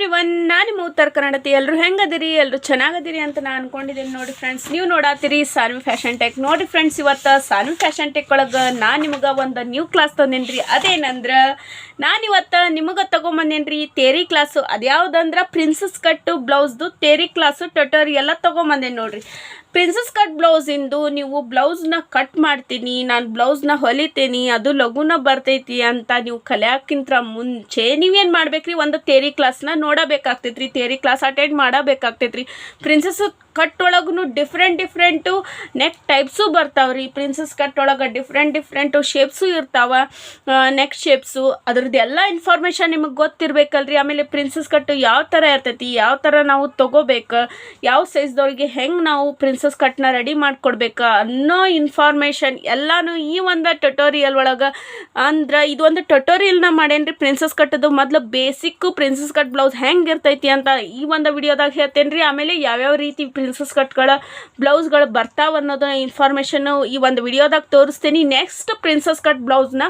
Everyone, ನಾನು ನಿಮ್ಮ ಉತ್ತರ ಕನ್ನಡತಿ. ಎಲ್ಲರೂ ಹೆಂಗದಿರಿ? ಎಲ್ಲರೂ ಚೆನ್ನಾಗದಿರಿ ಅಂತ ನಾನು ಅನ್ಕೊಂಡಿದ್ದೀನಿ. ನೋಡಿ ಫ್ರೆಂಡ್ಸ್, ನೀವು ನೋಡಾತೀರಿ ಸಾನ್ವಿ ಫ್ಯಾಷನ್ ಟೆಕ್. ನೋಡಿ ಫ್ರೆಂಡ್ಸ್, ಇವತ್ತು ಸಾನ್ವಿ ಫ್ಯಾಷನ್ ಟೆಕ್ ಒಳಗೆ ನಾನು ನಿಮಗೆ ಒಂದು ನ್ಯೂ ಕ್ಲಾಸ್ ತಂದೇನ್ರಿ. ಅದೇನಂದ್ರೆ ನಾನಿವತ್ತು ನಿಮಗೆ ತೊಗೊಂಬಂದೇನ್ರಿ ತೇರಿ ಕ್ಲಾಸು. ಅದ್ಯಾವುದಂದ್ರೆ ಪ್ರಿನ್ಸಸ್ ಕಟ್ಟು ಬ್ಲೌಸ್ದು ತೇರಿ ಕ್ಲಾಸು ಟ್ಯುಟೋರಿಯಲ್ ತೊಗೊಂಬಂದೇನು ನೋಡ್ರಿ. ಪ್ರಿನ್ಸಸ್ ಕಟ್ ಬ್ಲೌಸಿಂದು ನೀವು ಬ್ಲೌಸ್ನ ಕಟ್ ಮಾಡ್ತೀನಿ, ನಾನು ಬ್ಲೌಸ್ನ ಹೊಲಿತೀನಿ, ಅದು ಲಘುನ ಬರ್ತೈತಿ ಅಂತ ನೀವು ಕಲಿಯೋಕ್ಕಿಂತ ಮುಂಚೆ ನೀವೇನು ಮಾಡ್ಬೇಕ್ರಿ, ಒಂದು ತೇರಿ ಕ್ಲಾಸ್ನ ನೋಡಬೇಕಾಗ್ತೈತ್ರಿ, ತೇರಿ ಕ್ಲಾಸ್ ಅಟೆಂಡ್ ಮಾಡಬೇಕಾಗ್ತೈತ್ರಿ. ಪ್ರಿನ್ಸಸ್ ಕಟ್ ಒಳಗೂ ಡಿಫ್ರೆಂಟು ನೆಕ್ ಟೈಪ್ಸು ಬರ್ತಾವ್ರಿ. ಪ್ರಿನ್ಸಸ್ ಕಟ್ ಒಳಗೆ ಡಿಫ್ರೆಂಟು ಶೇಪ್ಸು ಇರ್ತಾವೆ, ನೆಕ್ ಶೇಪ್ಸು. ಅದ್ರದ್ದು ಎಲ್ಲ ಇನ್ಫಾರ್ಮೇಷನ್ ನಿಮಗೆ ಗೊತ್ತಿರಬೇಕಲ್ರಿ. ಆಮೇಲೆ ಪ್ರಿನ್ಸಸ್ ಕಟ್ಟು ಯಾವ ಥರ ಇರ್ತೈತಿ, ಯಾವ ಥರ ನಾವು ತೊಗೋಬೇಕು, ಯಾವ ಸೈಜ್ದವ್ರಿಗೆ ಹೆಂಗೆ ನಾವು ಪ್ರಿನ್ಸಸ್ ಕಟ್ನ ರೆಡಿ ಮಾಡಿಕೊಡ್ಬೇಕು ಅನ್ನೋ ಇನ್ಫಾರ್ಮೇಷನ್ ಎಲ್ಲನೂ ಈ ಒಂದು ಟ್ಯುಟೋರಿಯಲ್ ಒಳಗೆ. ಅಂದ್ರೆ ಇದೊಂದು ಟ್ಯುಟೋರಿಯಲ್ನ ಮಾಡೇನ್ರಿ ಪ್ರಿನ್ಸಸ್ ಕಟ್ಟದು. ಮೊದಲು ಬೇಸಿಕ್ಕು ಪ್ರಿನ್ಸಸ್ ಕಟ್ ಬ್ಲೌಸ್ ಹೆಂಗೆ ಇರ್ತೈತಿ ಅಂತ ಈ ಒಂದು ವಿಡಿಯೋದಾಗ ಹೇಳ್ತೇನೆ ರೀ. ಆಮೇಲೆ ಯಾವ್ಯಾವ ರೀತಿ ಪ್ರಿನ್ಸಸ್ ಕಟ್ಗಳ ಬ್ಲೌಸ್ಗಳು ಬರ್ತಾವ ಅನ್ನೋದು ಇನ್ಫಾರ್ಮೇಷನ್ನು ಈ ಒಂದು ವಿಡಿಯೋದಾಗ ತೋರಿಸ್ತೀನಿ. ನೆಕ್ಸ್ಟ್ ಪ್ರಿನ್ಸಸ್ ಕಟ್ ಬ್ಲೌಸ್ನ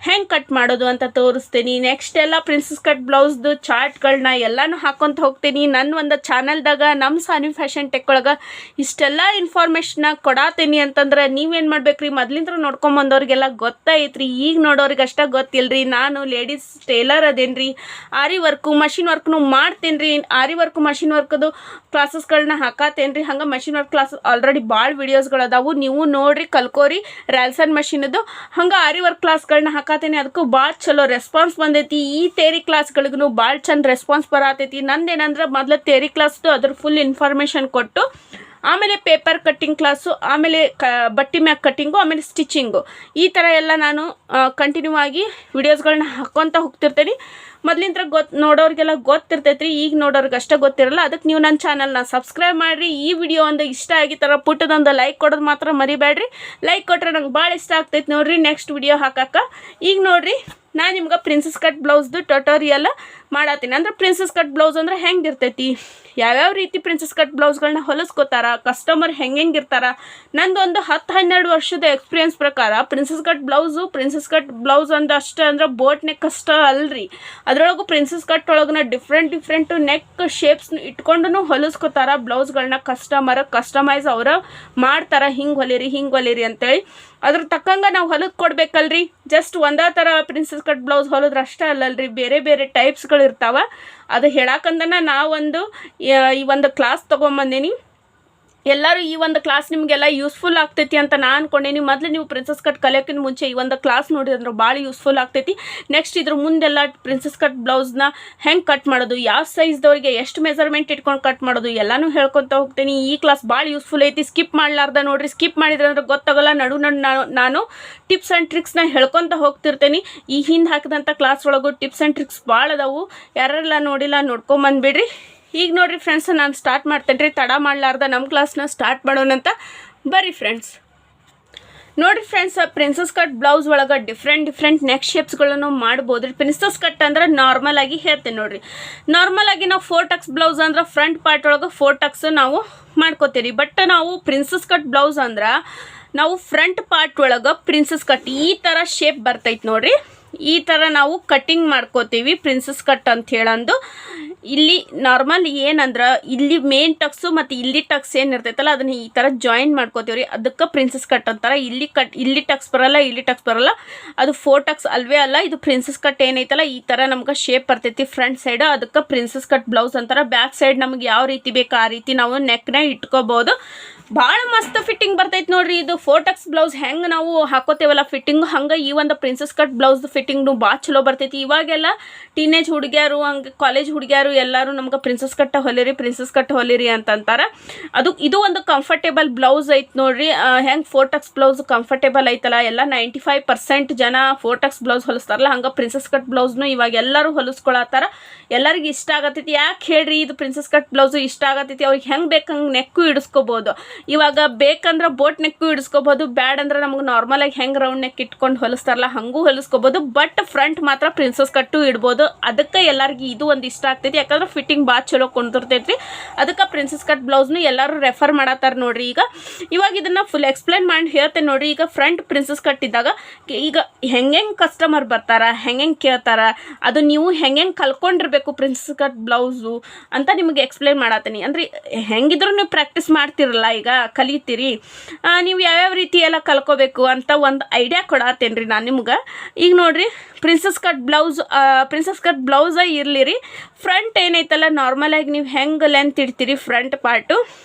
ಹೆಂಗೆ ಕಟ್ ಮಾಡೋದು ಅಂತ ತೋರಿಸ್ತೀನಿ. ನೆಕ್ಸ್ಟ್ ಎಲ್ಲ ಪ್ರಿನ್ಸಸ್ ಕಟ್ ಬ್ಲೌಸ್ದು ಚಾರ್ಟ್ಗಳನ್ನ ಎಲ್ಲನೂ ಹಾಕ್ಕೊಂತ ಹೋಗ್ತೀನಿ ನನ್ನ ಒಂದು ಚಾನಲ್ದಾಗ. ನಮ್ಮ ಸಾನ್ವಿ ಫ್ಯಾಷನ್ ಟೆಕ್ ಒಳಗೆ ಇಷ್ಟೆಲ್ಲ ಇನ್ಫಾರ್ಮೇಷನ್ನ ಕೊಡಾತೀನಿ ಅಂತಂದ್ರೆ ನೀವೇನು ಮಾಡ್ಬೇಕ್ರಿ, ಮೊದ್ಲಿಂದ ನೋಡ್ಕೊಂಬಂದವ್ರಿಗೆಲ್ಲ ಗೊತ್ತಾಯ್ತ್ರಿ. ಈಗ ನೋಡೋರಿಗೆ ಅಷ್ಟೇ ಗೊತ್ತಿಲ್ಲರಿ. ನಾನು ಲೇಡೀಸ್ ಟೇಲರ್ ಅದೇನ್ರಿ, ಆರಿ ವರ್ಕು ಮಷಿನ್ ವರ್ಕ್ನು ಮಾಡ್ತೀನಿ ರೀ. ಆರಿ ವರ್ಕು ಮಷಿನ್ ವರ್ಕದು ಕ್ಲಾಸಸ್ಗಳನ್ನ ಹಾಕತ್ತೇನೆ ರೀ. ಹಂಗೆ ಮಷಿನ್ ವರ್ಕ್ ಕ್ಲಾಸ್ ಆಲ್ರೆಡಿ ಭಾಳ ವಿಡಿಯೋಸ್ಗಳು ಅದಾವು, ನೀವು ನೋಡ್ರಿ, ಕಲ್ಕೋರಿ. ರ್ಯಾಲ್ಸನ್ ಮಷಿನದು ಹಂಗೆ ಆರಿ ವರ್ಕ್ ಕ್ಲಾಸ್ಗಳನ್ನ ಹಾಕತ್ತೇನೆ. ಅದಕ್ಕೂ ಭಾಳ ಚಲೋ ರೆಸ್ಪಾನ್ಸ್ ಬಂದೈತಿ. ಈ ತೇರಿ ಕ್ಲಾಸ್ಗಳಿಗೂ ಭಾಳ ಚಂದ ರೆಸ್ಪಾನ್ಸ್ ಬರತೈತಿ. ನಂದೇನಂದ್ರೆ ಮೊದಲು ತೇರಿ ಕ್ಲಾಸ್ದು ಅದ್ರ ಫುಲ್ ಇನ್ಫಾರ್ಮೇಷನ್ ಕೊಟ್ಟು ಆಮೇಲೆ ಪೇಪರ್ ಕಟ್ಟಿಂಗ್ ಕ್ಲಾಸು, ಆಮೇಲೆ ಬಟ್ಟೆ ಮ್ಯಾಗ ಕಟ್ಟಿಂಗು, ಆಮೇಲೆ ಸ್ಟಿಚಿಂಗು, ಈ ಥರ ಎಲ್ಲ ನಾನು ಕಂಟಿನ್ಯೂ ಆಗಿ ವಿಡಿಯೋಸ್ಗಳನ್ನ ಹಾಕ್ಕೊತ ಹೋಗ್ತಿರ್ತೀನಿ. ಮೊದಲಿಂದ ನೋಡೋರಿಗೆಲ್ಲ ಗೊತ್ತಿರ್ತೈತ್ರಿ, ಈಗ ನೋಡೋರಿಗೆ ಅಷ್ಟೇ ಗೊತ್ತಿರಲ್ಲ. ಅದಕ್ಕೆ ನೀವು ನನ್ನ ಚಾನಲ್ನ ಸಬ್ಸ್ಕ್ರೈಬ್ ಮಾಡಿರಿ. ಈ ವಿಡಿಯೋ ಒಂದು ಇಷ್ಟ ಆಗಿತ್ತರ ಪುಟ್ಟದೊಂದು ಲೈಕ್ ಕೊಡೋದು ಮಾತ್ರ ಮರಿಬೇಡ್ರಿ. ಲೈಕ್ ಕೊಟ್ಟರೆ ನಂಗೆ ಭಾಳ ಇಷ್ಟ ಆಗ್ತೈತೆ ನೋಡ್ರಿ ನೆಕ್ಸ್ಟ್ ವಿಡಿಯೋ ಹಾಕಕ್ಕೆ. ಈಗ ನೋಡ್ರಿ, ನಾನು ನಿಮ್ಗೆ ಪ್ರಿನ್ಸಸ್ ಕಟ್ ಬ್ಲೌಸ್ದು ಟ್ಯುಟೋರಿಯಲ್ ಮಾಡತ್ತೀನಿ. ಅಂದ್ರೆ ಪ್ರಿನ್ಸಸ್ ಕಟ್ ಬ್ಲೌಸ್ ಅಂದ್ರೆ ಹೆಂಗೆ ಇರ್ತೈತಿ, ಯಾವ್ಯಾವ ರೀತಿ ಪ್ರಿನ್ಸಸ್ ಕಟ್ ಬ್ಲೌಸ್ಗಳನ್ನ ಹೊಲಿಸ್ಕೋತಾರ, ಕಸ್ಟಮರ್ ಹೆಂಗಿರ್ತಾರ. ನಂದೊಂದು 10-12 ವರ್ಷದ ಎಕ್ಸ್ಪೀರಿಯನ್ಸ್ ಪ್ರಕಾರ ಪ್ರಿನ್ಸಸ್ ಕಟ್ ಬ್ಲೌಸ್ ಅಂದ ಅಷ್ಟೇ ಅಂದ್ರೆ ಬೋಟ್ ನೆಕ್ ಕಷ್ಟ ಅಲ್ರಿ. ಅದರೊಳಗೂ ಪ್ರಿನ್ಸಸ್ ಕಟ್ ಒಳಗನ ಡಿಫ್ರೆಂಟು ನೆಕ್ ಶೇಪ್ಸ್ನ ಇಟ್ಕೊಂಡು ಹೊಲಿಸ್ಕೋತಾರ ಬ್ಲೌಸ್ಗಳನ್ನ. ಕಸ್ಟಮೈಸ್ ಅವರ ಮಾಡ್ತಾರ, ಹಿಂಗೆ ಹೊಲಿರಿ ಅಂತೇಳಿ. ಅದ್ರ ತಕ್ಕಂಗೆ ನಾವು ಹೊಲಿದು ಕೊಡ್ಬೇಕಲ್ರಿ. ಜಸ್ಟ್ ಒಂದೇ ಥರ ಪ್ರಿನ್ಸಸ್ ಕಟ್ ಬ್ಲೌಸ್ ಹೊಲಿದ್ರೆ ಅಷ್ಟೇ ಅಲ್ಲಲ್ರಿ, ಬೇರೆ ಟೈಪ್ಸ್ಗಳು ಇರ್ತಾವೆ. ಅದು ಹೇಳಕ್ಕಂದನ ಈ ಒಂದು ಕ್ಲಾಸ್ ತೊಗೊಂಬಂದೀನಿ. ಎಲ್ಲರೂ ಈ ಒಂದು ಕ್ಲಾಸ್ ನಿಮಗೆಲ್ಲ ಯೂಸ್ಫುಲ್ ಆಗ್ತೈತಿ ಅಂತ ನಾನು ಅನ್ಕೊಂಡೇನಿ. ಮೊದಲು ನೀವು ಪ್ರಿನ್ಸಸ್ ಕಟ್ ಕಲಿಯೋಕ್ಕಿಂತ ಮುಂಚೆ ಈ ಒಂದು ಕ್ಲಾಸ್ ನೋಡಿದ್ರೆ ಭಾಳ ಯೂಸ್ಫುಲ್ ಆಗ್ತೈತಿ. ನೆಕ್ಸ್ಟ್ ಇದ್ರ ಮುಂದೆಲ್ಲ ಪ್ರಿನ್ಸಸ್ ಕಟ್ ಬ್ಲೌಸ್ನ ಹೆಂಗೆ ಕಟ್ ಮಾಡೋದು, ಯಾವ ಸೈಜ್ದವ್ರಿಗೆ ಎಷ್ಟು ಮೆಜರ್ಮೆಂಟ್ ಇಟ್ಕೊಂಡು ಕಟ್ ಮಾಡೋದು ಎಲ್ಲನೂ ಹೇಳ್ಕೊತ ಹೋಗ್ತೀನಿ. ಈ ಕ್ಲಾಸ್ ಭಾಳ ಯೂಸ್ಫುಲ್ ಐತಿ, ಸ್ಕಿಪ್ ಮಾಡಲಾರ್ದ ನೋಡಿರಿ. ಸ್ಕಿಪ್ ಮಾಡಿದ್ರೆ ಅಂದ್ರೆ ಗೊತ್ತಾಗಲ್ಲ. ನಾನು ಟಿಪ್ಸ್ ಆ್ಯಂಡ್ ಟ್ರಿಕ್ಸ್ನ ಹೇಳ್ಕೊತ ಹೋಗ್ತಿರ್ತೇನೆ. ಈ ಹಿಂದೆ ಹಾಕಿದಂಥ ಕ್ಲಾಸ್ ಒಳಗೂ ಟಿಪ್ಸ್ ಆ್ಯಂಡ್ ಟ್ರಿಕ್ಸ್ ಭಾಳ ಅದಾವು. ಯಾರೆಲ್ಲ ನೋಡಿಲ್ಲ ನೋಡ್ಕೊಂಬಂದ್ಬಿಡ್ರಿ. ಈಗ ನೋಡಿರಿ ಫ್ರೆಂಡ್ಸ್, ನಾನು ಸ್ಟಾರ್ಟ್ ಮಾಡ್ತೇನೆ ರೀ. ತಡ ಮಾಡಲಾರ್ದ ನಮ್ಮ ಕ್ಲಾಸ್ನ ಸ್ಟಾರ್ಟ್ ಮಾಡೋಣಂತ ಬರ್ರಿ ಫ್ರೆಂಡ್ಸ್. ನೋಡಿರಿ ಫ್ರೆಂಡ್ಸ್, ಪ್ರಿನ್ಸಸ್ ಕಟ್ ಬ್ಲೌಸ್ ಒಳಗೆ ಡಿಫ್ರೆಂಟ್ ನೆಕ್ ಶೇಪ್ಸ್ಗಳನ್ನು ಮಾಡ್ಬೋದು ರೀ. ಪ್ರಿನ್ಸಸ್ ಕಟ್ ಅಂದ್ರೆ ನಾರ್ಮಲ್ ಆಗಿ ಹೇಳ್ತೇನೆ ನೋಡಿರಿ. ನಾರ್ಮಲ್ ಆಗಿ ನಾವು 4 ಟಕ್ಸ್ ಬ್ಲೌಸ್ ಅಂದ್ರೆ ಫ್ರಂಟ್ ಪಾರ್ಟ್ ಒಳಗೆ 4 ಟಕ್ಸ್ ನಾವು ಮಾಡ್ಕೋತೀರಿ. ಬಟ್ ನಾವು ಪ್ರಿನ್ಸಸ್ ಕಟ್ ಬ್ಲೌಸ್ ಅಂದ್ರೆ ನಾವು ಫ್ರಂಟ್ ಪಾರ್ಟ್ ಒಳಗೆ ಪ್ರಿನ್ಸಸ್ ಕಟ್ ಈ ಥರ ಶೇಪ್ ಬರ್ತೈತೆ ನೋಡಿರಿ. ಈ ಥರ ನಾವು ಕಟ್ಟಿಂಗ್ ಮಾಡ್ಕೋತೀವಿ ಪ್ರಿನ್ಸಸ್ ಕಟ್ ಅಂತ ಹೇಳಂದು. ಇಲ್ಲಿ ನಾರ್ಮಲ್ ಏನಂದ್ರೆ ಇಲ್ಲಿ ಮೇನ್ ಟಕ್ಸು ಮತ್ತು ಇಲ್ಲಿ ಟಕ್ಸ್ ಏನಿರ್ತೈತಲ್ಲ ಅದನ್ನ ಈ ಥರ ಜಾಯಿನ್ ಮಾಡ್ಕೋತೀವಿ ರೀ. ಅದಕ್ಕೆ ಪ್ರಿನ್ಸಸ್ ಕಟ್ ಅಂತಾರೆ. ಇಲ್ಲಿ ಟಕ್ಸ್ ಬರಲ್ಲ, ಅದು 4 ಟಕ್ಸ್ ಅಲ್ವೇ ಅಲ್ಲ. ಇದು ಪ್ರಿನ್ಸಸ್ ಕಟ್ ಏನೈತಲ್ಲ ಈ ಥರ ನಮ್ಗೆ ಶೇಪ್ ಬರ್ತೈತಿ ಫ್ರಂಟ್ ಸೈಡ್. ಅದಕ್ಕೆ ಪ್ರಿನ್ಸಸ್ ಕಟ್ ಬ್ಲೌಸ್ ಅಂತಾರೆ. ಬ್ಯಾಕ್ ಸೈಡ್ ನಮ್ಗೆ ಯಾವ ರೀತಿ ಬೇಕು ಆ ರೀತಿ ನಾವು ನೆಕ್ನ ಇಟ್ಕೋಬೋದು. ಭಾಳ ಮಸ್ತ್ ಫಿಟ್ಟಿಂಗ್ ಬರ್ತೈತೆ ನೋಡ್ರಿ. ಇದು 4 ಟಕ್ಸ್ ಬ್ಲೌಸ್ ಹೆಂಗೆ ನಾವು ಹಾಕೋತೇವಲ್ಲ ಫಿಟ್ಟಿಂಗ್, ಹಂಗೆ ಈ ಒಂದು ಪ್ರಿನ್ಸಸ್ ಕಟ್ ಬ್ಲೌಸ್ದು ಫಿಟ್ಟಿಂಗ್ನು ಭಾಳ ಚಲೋ ಬರ್ತೈತಿ. ಇವಾಗೆಲ್ಲ ಟೀನೇಜ್ ಹುಡುಗಿಯರು, ಹಂಗೆ ಕಾಲೇಜ್ ಹುಡುಗಿಯರು ಎಲ್ಲರೂ ನಮ್ಗೆ ಪ್ರಿನ್ಸಸ್ ಕಟ್ ಹೊಲಿರಿ ಅಂತಂತಾರೆ. ಇದು ಒಂದು ಕಂಫರ್ಟೇಬಲ್ ಬ್ಲೌಸ್ ಐತೆ ನೋಡ್ರಿ. ಹೆಂಗೆ 4 ಟಕ್ಸ್ ಬ್ಲೌಸ್ ಕಂಫರ್ಟೇಬಲ್ ಐತಲ್ಲ, ಎಲ್ಲ 95% ಜನ 4 ಟಕ್ಸ್ ಬ್ಲೌಸ್ ಹೊಲಿಸ್ತಾರಲ್ಲ, ಹಂಗೆ ಪ್ರಿನ್ಸಸ್ ಕಟ್ ಬ್ಲೌಸ್ನು ಇವಾಗ ಎಲ್ಲರೂ ಹೊಲಿಸ್ಕೊಳತ್ತಾರ. ಎಲ್ಲರಿಗೆ ಇಷ್ಟ ಆಗತ್ತೈತಿ. ಯಾಕೆ ಹೇಳ್ರಿ, ಇದು ಪ್ರಿನ್ಸಸ್ ಕಟ್ ಬ್ಲೌಸು ಇಷ್ಟ ಆಗತ್ತೈತಿ. ಅವ್ರಿಗೆ ಹೆಂಗೆ ಬೇಕು ಹಂಗೆ ನೆಕ್ಕು ಇಡಿಸ್ಕೋಬೋದು. ಇವಾಗ ಬೇಕಂದ್ರೆ ಬೋಟ್ ನೆಕ್ಕು ಇಡಿಸ್ಕೋಬೋದು, ಬ್ಯಾಡ್ ಅಂದ್ರೆ ನಮಗೆ ನಾರ್ಮಲಾಗಿ ಹೆಂಗೆ ರೌಂಡ್ ನೆಕ್ ಇಟ್ಕೊಂಡು ಹೊಲಿಸ್ತಾರಲ್ಲ ಹಾಗೂ ಹೊಲಿಸ್ಕೋಬೋದು. ಬಟ್ ಫ್ರಂಟ್ ಮಾತ್ರ ಪ್ರಿನ್ಸಸ್ ಕಟ್ಟು ಇಡ್ಬೋದು. ಅದಕ್ಕೆ ಎಲ್ಲರಿಗೂ ಇದು ಒಂದು ಇಷ್ಟ ಆಗ್ತೈತಿ, ಯಾಕಂದ್ರೆ ಫಿಟ್ಟಿಂಗ್ ಭಾಳ ಚಲೋ ಕುಂದಿರ್ತೈತಿ. ಅದಕ್ಕೆ ಪ್ರಿನ್ಸಸ್ ಕಟ್ ಬ್ಲೌಸ್ನು ಎಲ್ಲರೂ ರೆಫರ್ ಮಾಡತ್ತಾರ ನೋಡ್ರಿ. ಇವಾಗ ಇದನ್ನು ಫುಲ್ ಎಕ್ಸ್ಪ್ಲೇನ್ ಮಾಡಿ ಹೇಳ್ತೇನೆ ನೋಡ್ರಿ. ಈಗ ಫ್ರಂಟ್ ಪ್ರಿನ್ಸಸ್ ಕಟ್ ಇದ್ದಾಗ ಈಗ ಹೆಂಗೆ ಕಸ್ಟಮರ್ ಬರ್ತಾರ, ಹೆಂಗೆ ಕೇಳ್ತಾರ, ಅದು ನೀವು ಹೆಂಗೆ ಕಲ್ಕೊಂಡಿರ್ಬೇಕು ಪ್ರಿನ್ಸಸ್ ಕಟ್ ಬ್ಲೌಸು ಅಂತ ನಿಮಗೆ ಎಕ್ಸ್ಪ್ಲೇನ್ ಮಾಡತ್ತೀನಿ. ಅಂದರೆ ಹೆಂಗಿದ್ರು ನೀವು ಪ್ರಾಕ್ಟೀಸ್ ಮಾಡ್ತಿರಲ್ಲ, ಈಗ ಕಲಿತೀರಿ, ನೀವು ಯಾವ್ಯಾವ ರೀತಿ ಎಲ್ಲ ಕಲ್ಕೋಬೇಕು ಅಂತ ಒಂದು ಐಡಿಯಾ ಕೊಡತ್ತೇನೆ ರೀ ನಾನು ನಿಮ್ಗೆ. ಈಗ ನೋಡಿರಿ, ಪ್ರಿನ್ಸಸ್ ಕಟ್ ಬ್ಲೌಸ ಇರಲಿ ರೀ, ಫ್ರಂಟ್ ಏನೈತಲ್ಲ ನಾರ್ಮಲಾಗಿ ನೀವು ಹೆಂಗೆ ಲೆಂತ್ ಇಡ್ತೀರಿ ಫ್ರಂಟ್ ಪಾರ್ಟು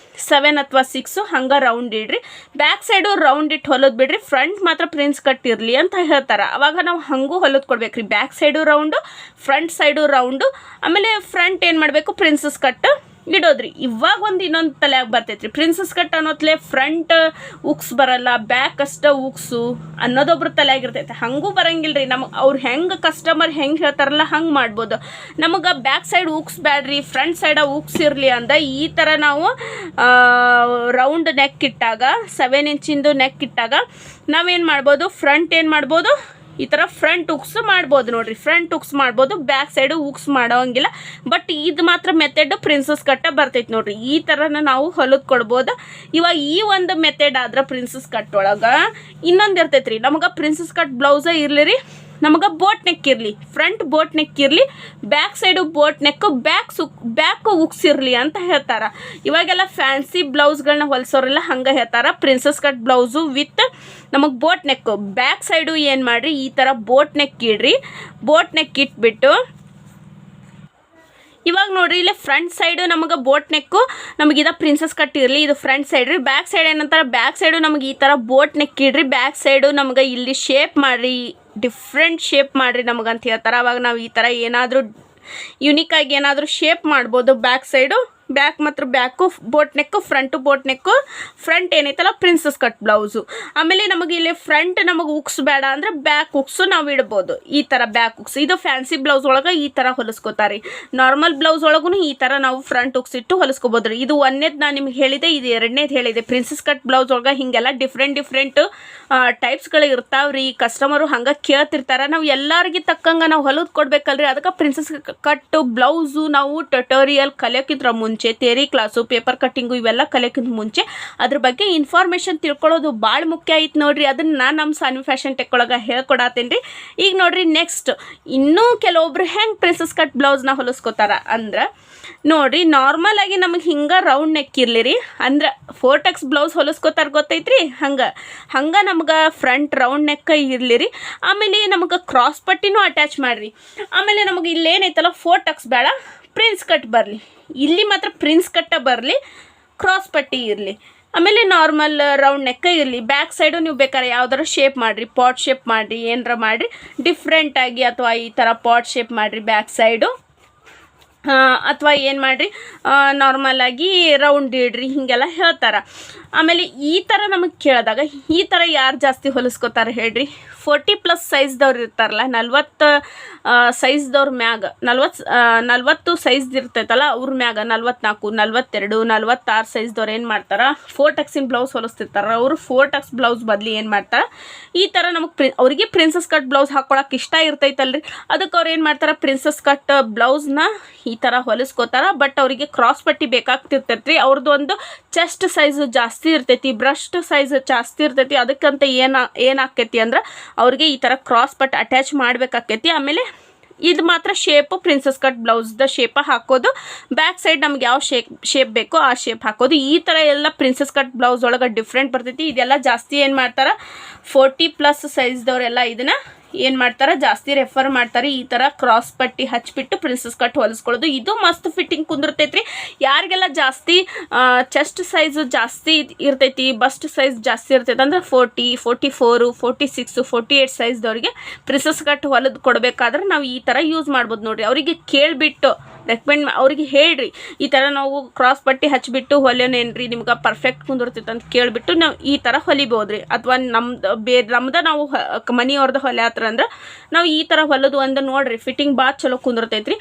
7 ಅಥವಾ 6 ಹಂಗೆ ರೌಂಡ್ ಇಡ್ರಿ, ಬ್ಯಾಕ್ ಸೈಡು ರೌಂಡ್ ಇಟ್ಟು ಹೊಲೋದು ಬಿಡ್ರಿ, ಫ್ರಂಟ್ ಮಾತ್ರ ಪ್ರಿನ್ಸ್ ಕಟ್ ಇರಲಿ ಅಂತ ಹೇಳ್ತಾರೆ. ಅವಾಗ ನಾವು ಹಂಗೂ ಹೊಲೋದು ಕೊಡ್ಬೇಕು ರೀ, back side round, front side round, ಆಮೇಲೆ ಫ್ರಂಟ್ ಏನು ಮಾಡಬೇಕು ಪ್ರಿನ್ಸಸ್ ಕಟ್ ಇಡೋದ್ರಿ. ಇವಾಗ ಒಂದು ಇನ್ನೊಂದು ತಲೆಯಾಗ ಬರ್ತೈತೆ ರೀ, ಪ್ರಿನ್ಸಸ್ ಕಟ್ ಅನ್ನೋತ್ಲೆ ಫ್ರಂಟ್ ಉಕ್ಸ್ ಬರಲ್ಲ, ಬ್ಯಾಕ್ ಅಷ್ಟ ಉಕ್ಸು ಅನ್ನೋದೊಬ್ರು ತಲೆಯಾಗಿರ್ತೈತೆ. ಹಂಗೂ ಬರಂಗಿಲ್ಲ ರೀ, ನಮಗೆ ಅವ್ರು ಹೆಂಗೆ ಕಸ್ಟಮರ್ ಹೆಂಗೆ ಹೇಳ್ತಾರಲ್ಲ ಹಂಗೆ ಮಾಡ್ಬೋದು. ನಮಗೆ ಬ್ಯಾಕ್ ಸೈಡ್ ಉಕ್ಸ್ ಬ್ಯಾಡ್ರಿ, ಫ್ರಂಟ್ ಸೈಡ ಉಕ್ಸ್ ಇರಲಿ ಅಂದ ಈ ಥರ ನಾವು ರೌಂಡ್ ನೆಕ್ ಇಟ್ಟಾಗ 7 ಇಂಚಿಂದು ನೆಕ್ ಇಟ್ಟಾಗ ನಾವೇನು ಮಾಡ್ಬೋದು, ಫ್ರಂಟ್ ಏನು ಮಾಡ್ಬೋದು, ಈ ಥರ ಫ್ರಂಟ್ ಉಕ್ಸ್ ಮಾಡ್ಬೋದು ನೋಡ್ರಿ, ಫ್ರಂಟ್ ಉಕ್ಸ್ ಮಾಡ್ಬೋದು, ಬ್ಯಾಕ್ ಸೈಡು ಉಕ್ಸ್ ಮಾಡೋಂಗಿಲ್ಲ. ಬಟ್ ಇದು ಮಾತ್ರ ಮೆಥಡ್ ಪ್ರಿನ್ಸಸ್ ಕಟ್ಟ ಬರ್ತೈತೆ ನೋಡ್ರಿ. ಈ ಥರನ ನಾವು ಹೊಲದು ಕೊಡ್ಬೋದು. ಇವಾಗ ಈ ಒಂದು ಮೆಥಡ್ ಆದ್ರೆ ಪ್ರಿನ್ಸಸ್ ಕಟ್ ಒಳಗೆ ಇನ್ನೊಂದು ಇರ್ತೈತೆ ರೀ, ನಮಗೆ ಪ್ರಿನ್ಸಸ್ ಕಟ್ ಬ್ಲೌಸ ಇರಲಿ ರೀ, ನಮಗೆ ಬೋಟ್ ನೆಕ್ ಇರಲಿ, ಫ್ರಂಟ್ ಬೋಟ್ ನೆಕ್ ಇರಲಿ, back side boat neck, back hooks ಇರಲಿ ಅಂತ ಹೇಳ್ತಾರೆ. ಇವಾಗೆಲ್ಲ ಫ್ಯಾನ್ಸಿ ಬ್ಲೌಸ್ಗಳನ್ನ ಹೊಲಿಸೋರೆಲ್ಲ ಹಂಗೆ ಹೇಳ್ತಾರೆ. ಪ್ರಿನ್ಸಸ್ ಕಟ್ ಬ್ಲೌಸು ವಿತ್ ನಮಗೆ ಬೋಟ್ ನೆಕ್ಕು, ಬ್ಯಾಕ್ ಸೈಡು ಏನು ಮಾಡಿರಿ ಈ ಥರ ಬೋಟ್ ನೆಕ್ ಇಡ್ರಿ. ಬೋಟ್ ನೆಕ್ ಇಟ್ಬಿಟ್ಟು ಇವಾಗ ನೋಡ್ರಿ, ಇಲ್ಲಿ ಫ್ರಂಟ್ ಸೈಡು ನಮಗೆ ಬೋಟ್ ನೆಕ್ಕು, ನಮಗಿದ ಪ್ರಿನ್ಸಸ್ ಕಟ್ ಇರಲಿ, ಇದು ಫ್ರಂಟ್ ಸೈಡ್ ರೀ. ಬ್ಯಾಕ್ ಸೈಡ್ ಏನಂತಾರೆ, ಬ್ಯಾಕ್ ಸೈಡು ನಮಗೆ ಈ ಥರ ಬೋಟ್ ನೆಕ್ ಇಡ್ರಿ, ಬ್ಯಾಕ್ ಸೈಡು ನಮಗೆ ಇಲ್ಲಿ ಶೇಪ್ ಮಾಡಿರಿ, ಡಿಫ್ರೆಂಟ್ ಶೇಪ್ ಮಾಡಿರಿ ನಮಗಂತ ಹೇಳ್ತಾರೆ. ಅವಾಗ ನಾವು ಈ ಥರ ಏನಾದರೂ ಯುನಿಕಾಗಿ ಏನಾದರೂ ಶೇಪ್ ಮಾಡ್ಬೋದು. ಬ್ಯಾಕ್ ಸೈಡು ಬ್ಯಾಕ್ ಮಾತ್ರ ಬ್ಯಾಕು ಬೋಟ್ ನೆಕ್ಕು, ಫ್ರಂಟು ಬೋಟ್ ನೆಕ್ಕು, ಫ್ರಂಟ್ ಏನೈತಲ್ಲ ಪ್ರಿನ್ಸಸ್ ಕಟ್ ಬ್ಲೌಸು. ಆಮೇಲೆ ನಮಗೆ ಇಲ್ಲಿ ಫ್ರಂಟ್ ನಮಗೆ ಉಕ್ಸ್ ಬೇಡ ಅಂದರೆ ಬ್ಯಾಕ್ ಉಕ್ಸು ನಾವು ಇಡ್ಬೋದು. ಈ ಥರ ಬ್ಯಾಕ್ ಉಕ್ಸ್, ಇದು ಫ್ಯಾನ್ಸಿ ಬ್ಲೌಸ್ ಒಳಗೆ ಈ ಥರ ಹೊಲಿಸ್ಕೋತಾರೆ. ನಾರ್ಮಲ್ ಬ್ಲೌಸ್ ಒಳಗೂ ಈ ಥರ ನಾವು ಫ್ರಂಟ್ ಉಕ್ಸ್ ಇಟ್ಟು ಹೊಲಿಸ್ಕೋಬೋದು ರೀ. ಇದು ಒಂದೇದು ನಾನು ನಿಮ್ಗೆ ಹೇಳಿದೆ, ಇದು ಎರಡನೇದು ಹೇಳಿದೆ. ಪ್ರಿನ್ಸಸ್ ಕಟ್ ಬ್ಲೌಸ್ ಒಳಗೆ ಹೀಗೆಲ್ಲ ಡಿಫ್ರೆಂಟ್ ಟೈಪ್ಸ್ಗಳು ಇರ್ತಾವೆ ರೀ. ಕಸ್ಟಮರು ಹಂಗೆ ಕೇಳ್ತಿರ್ತಾರೆ, ನಾವು ಎಲ್ಲರಿಗೆ ತಕ್ಕಂಗೆ ನಾವು ಹೊಲಿದು ಕೊಡ್ಬೇಕಲ್ರಿ. ಅದಕ್ಕೆ ಪ್ರಿನ್ಸಸ್ ಕಟ್ಟು ಬ್ಲೌಸು ನಾವು ಟ್ಯುಟೋರಿಯಲ್ ಕಲಿಯೋಕ್ಕಿಂತ ಮುಂಚೆ, ಥಿಯರಿ ಕ್ಲಾಸು, ಪೇಪರ್ ಕಟ್ಟಿಂಗು ಇವೆಲ್ಲ ಕಲಿಯೋಕ್ಕಿಂತ ಮುಂಚೆ ಅದ್ರ ಬಗ್ಗೆ ಇನ್ಫಾರ್ಮೇಷನ್ ತಿಳ್ಕೊಳ್ಳೋದು ಭಾಳ ಮುಖ್ಯ ಐತೆ ನೋಡ್ರಿ. ಅದನ್ನು ನಾನು ನಮ್ಮ ಸಾನ್ವಿ ಫ್ಯಾಷನ್ ಟೆಕ್ ಒಳಗೆ ಹೇಳ್ಕೊಡತ್ತೇನೆ ರೀ. ಈಗ ನೋಡ್ರಿ, ನೆಕ್ಸ್ಟ್ ಇನ್ನೂ ಕೆಲವೊಬ್ರು ಹೆಂಗೆ ಪ್ರಿನ್ಸಸ್ ಕಟ್ ಬ್ಲೌಸ್ನ ಹೊಲಿಸ್ಕೋತಾರ ಅಂದ್ರೆ ನೋಡ್ರಿ, ನಾರ್ಮಲ್ ಆಗಿ ನಮಗೆ ಹಿಂಗೆ ರೌಂಡ್ ನೆಕ್ ಇರಲಿ ರೀ, ಅಂದ್ರೆ 4x ಬ್ಲೌಸ್ ಹೊಲಿಸ್ಕೋತಾರೆ ಗೊತ್ತೈತ್ರಿ, ಹಂಗೆ ನಮ್ಗೆ ಫ್ರಂಟ್ ರೌಂಡ್ ನೆಕ್ ಇರಲಿ ರೀ. ಆಮೇಲೆ ನಮಗೆ ಕ್ರಾಸ್ ಪಟ್ಟಿನೂ ಅಟ್ಯಾಚ್ ಮಾಡಿರಿ. ಆಮೇಲೆ ನಮಗೆ ಇಲ್ಲೇನೈತಲ್ಲ 4x ಬೇಡ, ಪ್ರಿನ್ಸ್ ಕಟ್ ಬರಲಿ, ಇಲ್ಲಿ ಮಾತ್ರ ಪ್ರಿನ್ಸ್ ಕಟ್ಟ ಬರಲಿ, ಕ್ರಾಸ್ ಪಟ್ಟಿ ಇರಲಿ. ಆಮೇಲೆ ನಾರ್ಮಲ್ ರೌಂಡ್ ನೆಕ್ಕ ಇರಲಿ. ಬ್ಯಾಕ್ ಸೈಡು ನೀವು ಬೇಕಾದ್ರೆ ಯಾವ್ದಾರು ಶೇಪ್ ಮಾಡಿರಿ, ಪಾಟ್ ಶೇಪ್ ಮಾಡಿರಿ, ಏನರ ಮಾಡಿರಿ ಡಿಫ್ರೆಂಟಾಗಿ, ಅಥವಾ ಈ ಥರ ಪಾಟ್ ಶೇಪ್ ಮಾಡಿರಿ ಬ್ಯಾಕ್ ಸೈಡು, ಅಥವಾ ಏನು ಮಾಡಿರಿ ನಾರ್ಮಲಾಗಿ ರೌಂಡ್ ಇಡ್ರಿ, ಹೀಗೆಲ್ಲ ಹೇಳ್ತಾರೆ. ಆಮೇಲೆ ಈ ಥರ ನಮಗೆ ಕೇಳಿದಾಗ ಈ ಥರ ಯಾರು ಜಾಸ್ತಿ ಹೊಲಿಸ್ಕೋತಾರೆ ಹೇಳ್ರಿ? 40+ ಸೈಜ್ದವ್ರು ಇರ್ತಾರಲ್ಲ, 40 ಸೈಜ್ದವ್ರ ಮ್ಯಾಗ, 40 ಸೈಜ್ ಇರ್ತೈತಲ್ಲ ಅವ್ರ ಮ್ಯಾಗ, 44, 42, 46 ಸೈಜ್ದವ್ರು ಏನು ಮಾಡ್ತಾರೆ, 4x ಬ್ಲೌಸ್ ಹೊಲಿಸ್ತಿರ್ತಾರೆ. ಅವರು 4x ಬ್ಲೌಸ್ ಬದಲಿ ಏನು ಮಾಡ್ತಾರೆ, ಈ ಥರ ನಮಗೆ ಅವ್ರಿಗೆ ಪ್ರಿನ್ಸಸ್ ಕಟ್ ಬ್ಲೌಸ್ ಹಾಕ್ಕೊಳಕ್ಕೆ ಇಷ್ಟ ಇರ್ತೈತಲ್ರಿ, ಅದಕ್ಕೆ ಅವ್ರು ಏನು ಮಾಡ್ತಾರೆ, ಪ್ರಿನ್ಸಸ್ ಕಟ್ ಬ್ಲೌಸ್ನ ಈ ಥರ ಹೊಲಿಸ್ಕೋತಾರೆ. ಬಟ್ ಅವರಿಗೆ ಕ್ರಾಸ್ ಪಟ್ಟಿ ಬೇಕಾಗ್ತಿರ್ತೈತಿ. ಅವ್ರದ್ದು ಒಂದು ಚೆಸ್ಟ್ ಸೈಜು ಜಾಸ್ತಿ ಇರ್ತೈತಿ, ಬ್ರಸ್ಟ್ ಸೈಜ್ ಜಾಸ್ತಿ ಇರ್ತೈತಿ. ಅದಕ್ಕಂತ ಏನಾಕೈತಿ ಅಂದ್ರೆ ಅವ್ರಿಗೆ ಈ ಥರ ಕ್ರಾಸ್ ಪಟ್ಟಿ ಅಟ್ಯಾಚ್ ಮಾಡಬೇಕಾಕೈತಿ. ಆಮೇಲೆ ಇದು ಮಾತ್ರ ಶೇಪು ಪ್ರಿನ್ಸಸ್ ಕಟ್ ಬ್ಲೌಸ್ದ ಶೇಪ ಹಾಕೋದು, ಬ್ಯಾಕ್ ಸೈಡ್ ನಮ್ಗೆ ಯಾವ ಶೇಪ್ ಬೇಕೋ ಆ ಶೇಪ್ ಹಾಕೋದು. ಈ ಥರ ಎಲ್ಲ ಪ್ರಿನ್ಸಸ್ ಕಟ್ ಬ್ಲೌಸ್ ಒಳಗೆ ಡಿಫ್ರೆಂಟ್ ಬರ್ತೈತಿ. ಇದೆಲ್ಲ ಜಾಸ್ತಿ ಏನು ಮಾಡ್ತಾರೆ, 40+ ಸೈಜ್ದವರೆಲ್ಲ ಇದನ್ನು ಏನು ಮಾಡ್ತಾರೆ, ಜಾಸ್ತಿ ರೆಫರ್ ಮಾಡ್ತಾರೆ. ಈ ಥರ ಕ್ರಾಸ್ ಪಟ್ಟಿ ಹಚ್ಬಿಟ್ಟು ಪ್ರಿನ್ಸಸ್ ಕಟ್ ಹೊಲಿಸ್ಕೊಳ್ಳೋದು. ಇದು ಮಸ್ತ್ ಫಿಟ್ಟಿಂಗ್ ಕುಂದಿರ್ತೈತ್ರಿ. ಯಾರಿಗೆಲ್ಲ ಜಾಸ್ತಿ ಚೆಸ್ಟ್ ಸೈಜು ಜಾಸ್ತಿ ಇರ್ತೈತಿ, ಬಸ್ಟ್ ಸೈಜ್ ಜಾಸ್ತಿ ಇರ್ತೈತೆ ಅಂದ್ರೆ 40, 44, 46, 48 ಸೈಜ್ದವ್ರಿಗೆ ಪ್ರಿನ್ಸಸ್ ಕಟ್ ಹೊಲಿದು ಕೊಡಬೇಕಾದ್ರೆ ನಾವು ಈ ಥರ ಯೂಸ್ ಮಾಡ್ಬೋದು ನೋಡಿರಿ. ಅವರಿಗೆ ಕೇಳಿಬಿಟ್ಟು ರೆಕಮೆಂಡ್ ಅವ್ರಿಗೆ ಹೇಳ್ರಿ ಈ ಥರ ನಾವು ಕ್ರಾಸ್ ಪಟ್ಟಿ ಹಚ್ಚಿಬಿಟ್ಟು ಹೊಲಿಯೋನೇನ್ರಿ ನಿಮ್ಗೆ ಪರ್ಫೆಕ್ಟ್ ಕುಂದಿರ್ತೈತೆ ಅಂತ ಕೇಳಿಬಿಟ್ಟು ನಾವು ಈ ಥರ ಹೊಲಿಬೋದ್ರಿ. ಅಥವಾ ನಮ್ದು ನಾವು ಮನೆಯವ್ರದ್ದು ಹೊಲ್ಯಾತ್ರ ಅಂದ್ರೆ ನಾವು ಈ ಥರ ಹೊಲೋದು ಒಂದು ನೋಡಿರಿ ಫಿಟ್ಟಿಂಗ್ ಭಾಳ ಚಲೋ ಕುಂದಿರ್ತೈತ್ರಿ.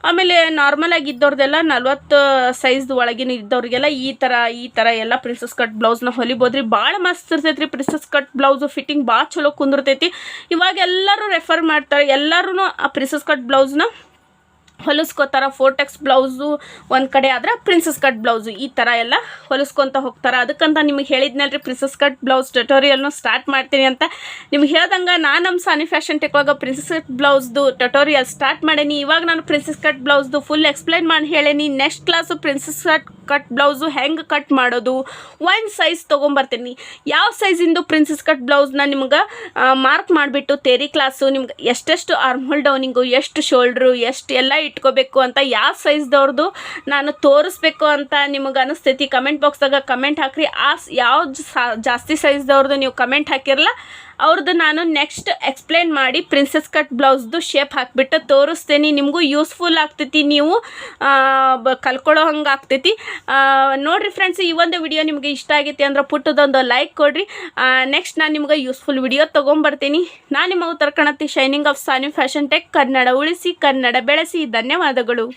ಆಮೇಲೆ ನಾರ್ಮಲಾಗಿ ಇದ್ದವ್ರದ್ದೆಲ್ಲ 40 ಸೈಜ್ದು ಒಳಗಿನ ಇದ್ದವ್ರಿಗೆಲ್ಲ ಈ ಥರ ಎಲ್ಲ ಪ್ರಿನ್ಸಸ್ ಕಟ್ ಬ್ಲೌಸ್ನ ಹೊಲಿಬೋದ್ರಿ. ಭಾಳ ಮಸ್ತ್ ಇರ್ತೈತ್ರಿ ಪ್ರಿನ್ಸಸ್ ಕಟ್ ಬ್ಲೌಸು. ಫಿಟ್ಟಿಂಗ್ ಭಾಳ ಚಲೋ ಕುಂದಿರ್ತೈತಿ. ಇವಾಗ ಎಲ್ಲರೂ ರೆಫರ್ ಮಾಡ್ತಾರೆ, ಎಲ್ಲರೂ ಆ ಪ್ರಿನ್ಸಸ್ ಕಟ್ ಬ್ಲೌಸ್ನ ಹೊಲಿಸ್ಕೋತಾರೆ. ಫೋರ್ಟೆಕ್ಸ್ ಬ್ಲೌಸು ಒಂದು ಕಡೆ ಆದ್ರೆ ಪ್ರಿನ್ಸಸ್ ಕಟ್ ಬ್ಲೌಸು ಈ ಥರ ಎಲ್ಲ ಹೊಲಿಸ್ಕೊತ ಹೋಗ್ತಾರೆ. ಅದಕ್ಕಂತ ನಿಮಗೆ ಹೇಳಿದ್ನಲ್ರಿ ಪ್ರಿನ್ಸಸ್ ಕಟ್ ಬ್ಲೌಸ್ ಟ್ಯುಟೋರಿಯಲ್ನು ಸ್ಟಾರ್ಟ್ ಮಾಡ್ತೀನಿ ಅಂತ. ನಿಮ್ಗೆ ಹೇಳ್ದಂಗೆ ನಾನು ನಮ್ಮ ಸಾನಿ ಫ್ಯಾಷನ್ ಟೆಕ್ ಒಳಗೆ ಪ್ರಿನ್ಸಸ್ ಕಟ್ ಬ್ಲೌಸ್ದು ಟ್ಯುಟೋರಿಯಲ್ ಸ್ಟಾರ್ಟ್ ಮಾಡೀನಿ. ಇವಾಗ ನಾನು ಪ್ರಿನ್ಸಸ್ ಕಟ್ ಬ್ಲೌಸ್ದು ಫುಲ್ ಎಕ್ಸ್ಪ್ಲೈನ್ ಮಾಡಿ ಹೇಳೀನಿ. Next class princess cut blouse ಹೆಂಗೆ ಕಟ್ ಮಾಡೋದು ಒಂದು ಸೈಜ್ ತೊಗೊಂಬರ್ತೀನಿ. ಯಾವ ಸೈಜಿಂದು ಪ್ರಿನ್ಸಸ್ ಕಟ್ ಬ್ಲೌಸ್ನ ನಿಮ್ಗೆ ಮಾರ್ಕ್ ಮಾಡಿಬಿಟ್ಟು ತೇರಿ ಕ್ಲಾಸು ನಿಮ್ಗೆ ಎಷ್ಟೆಷ್ಟು ಆರ್ಮ್ ಹೋಲ್ ಡೌನಿಂಗು, ಎಷ್ಟು ಶೋಲ್ಡ್ರು, ಎಷ್ಟು ಎಲ್ಲ ಇಟ್ಕೋಬೇಕು ಅಂತ ಯಾವ ಸೈಜ್ದವ್ರದ್ದು ನಾನು ತೋರಿಸ್ಬೇಕು ಅಂತ ನಿಮಗೆ ಅನಿಸ್ತೈತಿ ಕಮೆಂಟ್ ಬಾಕ್ಸ್ದಾಗ ಕಮೆಂಟ್ ಹಾಕ್ರಿ. ಯಾವ್ದು ಜಾಸ್ತಿ ಸೈಜ್ದವ್ರದ್ದು ನೀವು ಕಮೆಂಟ್ ಹಾಕಿರಲ್ಲ ಅವ್ರದ್ದು ನಾನು ನೆಕ್ಸ್ಟ್ ಎಕ್ಸ್ಪ್ಲೇನ್ ಮಾಡಿ ಪ್ರಿನ್ಸಸ್ ಕಟ್ ಬ್ಲೌಸ್ದು ಶೇಪ್ ಹಾಕಿಬಿಟ್ಟು ತೋರಿಸ್ತೀನಿ. ನಿಮಗೂ ಯೂಸ್ಫುಲ್ ಆಗ್ತೈತಿ, ನೀವು ಕಲ್ಕೊಳ್ಳೋ ಹಂಗೆ ಆಗ್ತೈತಿ. ನೋಡಿರಿ ಫ್ರೆಂಡ್ಸ್, ಈ ಒಂದು ವಿಡಿಯೋ ನಿಮಗೆ ಇಷ್ಟ ಆಗೈತಿ ಅಂದ್ರೆ ಪುಟ್ಟದೊಂದು ಲೈಕ್ ಕೊಡಿರಿ. ನೆಕ್ಸ್ಟ್ ನಾನು ನಿಮ್ಗೆ ಯೂಸ್ಫುಲ್ ವಿಡಿಯೋ ತೊಗೊಂಬರ್ತೀನಿ. ನಾನು ನಿಮ್ಮ Uttara Kannada shining of Sani fashion tech. Kannada ಉಳಿಸಿ, ಕನ್ನಡ ಬೆಳೆಸಿ. ಧನ್ಯವಾದಗಳು.